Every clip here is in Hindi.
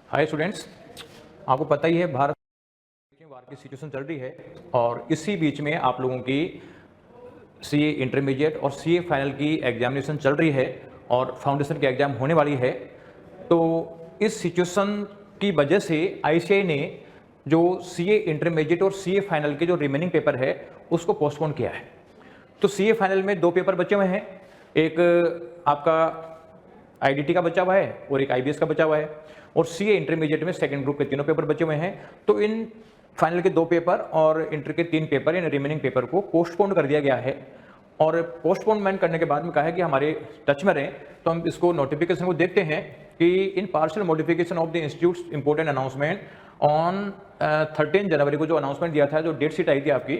हाय स्टूडेंट्स, आपको पता ही है भारत में वार की सिचुएशन चल रही है और इसी बीच में आप लोगों की सीए इंटरमीडिएट और सीए फाइनल की एग्जामिनेशन चल रही है और फाउंडेशन की एग्ज़ाम होने वाली है। तो इस सिचुएशन की वजह से आईसीएआई ने जो सीए इंटरमीडिएट और सीए फाइनल के जो रिमेनिंग पेपर है उसको पोस्टपोन किया है। तो सीए फाइनल में 2 पेपर बचे हुए हैं, एक आपका आईडीटी का बचा हुआ है और एक आईबीएस का बचा हुआ है, और सीए इंटरमीडिएट में सेकंड ग्रुप के तीनों पेपर बचे हुए हैं। तो इन फाइनल के 2 पेपर और इंटर के 3 पेपर, इन रिमेनिंग पेपर को पोस्टपोन कर दिया गया है। और पोस्टपोनमेंट करने के बाद में कहा है कि हमारे टच में रहें। तो हम इसको नोटिफिकेशन को देखते हैं कि इन partial modification of the institutes important announcement on 13 जनवरी को जो अनाउंसमेंट दिया था, जो डेट शीट आई थी आपकी,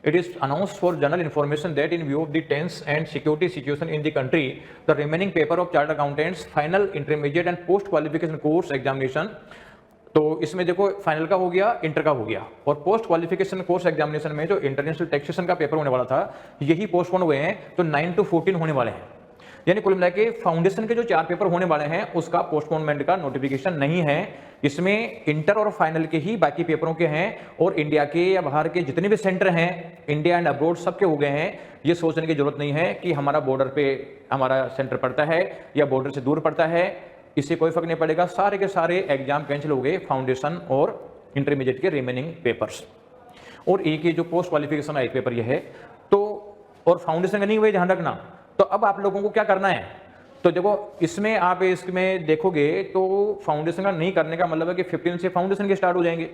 it is announced for general information that in view of the tense and security situation in the country the remaining paper of chartered accountants final intermediate and post qualification course examination. तो इसमें देखो, फाइनल का हो गया, इंटर का हो गया, और पोस्ट क्वालिफिकेशन कोर्स एग्जामिनेशन में जो इंटरनेशनल टैक्सेशन का पेपर होने वाला था यही पोस्टपोन हुए हैं। तो 9 to 14 होने वाले हैं, यानी कुल मिला के फाउंडेशन के जो 4 पेपर होने वाले हैं उसका पोस्टपोनमेंट का नोटिफिकेशन नहीं है। इसमें इंटर और फाइनल के ही बाकी पेपरों के हैं, और इंडिया के या बाहर के जितने भी सेंटर हैं, इंडिया एंड अब्रॉड, सबके हो गए हैं। ये सोचने की जरूरत नहीं है कि हमारा बॉर्डर पे हमारा सेंटर पड़ता है या बॉर्डर से दूर पड़ता है, इससे कोई फर्क नहीं पड़ेगा। सारे के सारे एग्जाम कैंसिल हो गए, फाउंडेशन और इंटरमीडिएट के रिमेनिंग पेपर्स। और एक ये जो पोस्ट क्वालिफिकेशन एक पेपर ये है, तो और फाउंडेशन का नहीं हुए, ध्यान रखना। तो अब आप लोगों को क्या करना है, तो देखो इसमें आप इसमें देखोगे तो फाउंडेशन का नहीं करने का मतलब है कि 15 से फाउंडेशन के स्टार्ट हो जाएंगे।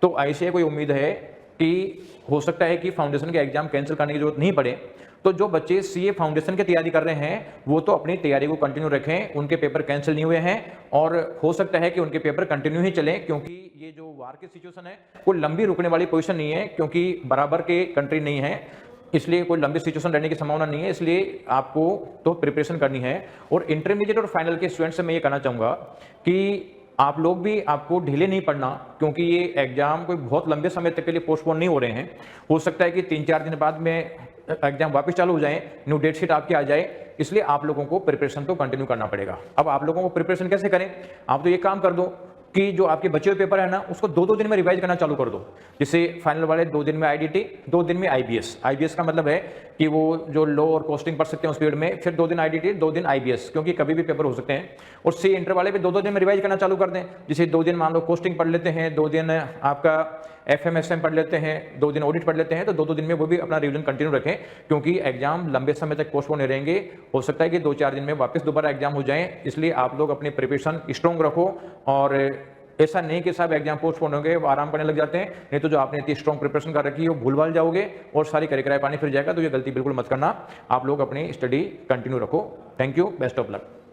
तो आईसीएआई को उम्मीद है कि हो सकता है कि फाउंडेशन के एग्जाम कैंसिल करने की जरूरत नहीं पड़े। तो जो बच्चे सीए फाउंडेशन की तैयारी कर रहे हैं वो तो अपनी तैयारी को कंटिन्यू रखें, उनके पेपर कैंसिल नहीं हुए हैं, और हो सकता है कि उनके पेपर कंटिन्यू ही चलें, क्योंकि ये जो वार की सिचुएशन है कोई लंबी रुकने वाली पोजीशन नहीं है, क्योंकि बराबर के कंट्री नहीं है, इसलिए कोई लंबी सिचुएशन रहने की संभावना नहीं है। इसलिए आपको तो प्रिपरेशन करनी है। और इंटरमीडिएट और फाइनल के स्टूडेंट्स से मैं ये कहना चाहूँगा कि आप लोग भी, आपको ढीले नहीं पड़ना, क्योंकि ये एग्जाम कोई बहुत लंबे समय तक के लिए पोस्टपोन नहीं हो रहे हैं। हो सकता है कि 3-4 दिन बाद में एग्जाम वापस चालू हो जाए, न्यू डेट शीट आपकी आ जाए, इसलिए आप लोगों को प्रिपरेशन तो कंटिन्यू करना पड़ेगा। अब आप लोगों को प्रिपरेशन कैसे करें, आप तो ये काम कर दो कि जो आपके बचे हुए पेपर है ना उसको 2-2 दिन में रिवाइज करना चालू कर दो। जैसे फाइनल वाले 2 दिन में आईडीटी, 2 दिन में आईबीएस। आईबीएस का मतलब है कि वो जो लो और कॉस्टिंग पढ़ सकते हैं उस पीरियड में, फिर 2 दिन आईडीटी, 2 दिन आईबीएस, क्योंकि कभी भी पेपर हो सकते हैं। और सी इंटर वाले भी 2-2 दिन में रिवाइज करना चालू कर दें। जैसे 2 दिन मान लो कॉस्टिंग पढ़ लेते हैं, 2 दिन आपका एफएमएसएम पढ़ लेते हैं, 2 दिन ऑडिट पढ़ लेते हैं, तो 2-2 दिन में वो भी अपना रिवीजन कंटिन्यू रखें, क्योंकि एग्जाम लंबे समय तक पोस्टपोन नहीं रहेंगे। हो सकता है कि 2-4 दिन में वापस दोबारा एग्जाम हो जाए, इसलिए आप लोग अपनी प्रिपरेशन स्ट्रॉन्ग रखो। और ऐसा नहीं कि सब एग्जाम पोस्टपोन होंगे वो आराम करने लग जाते हैं, नहीं तो जो आपने इतनी स्ट्रॉन्ग प्रिपरेशन कर रखी है वो भूल-भाल जाओगे और सारी करिकुलर पानी फिर जाएगा। तो ये गलती बिल्कुल मत करना, आप लोग अपनी स्टडी कंटिन्यू रखो। Thank you, best of luck.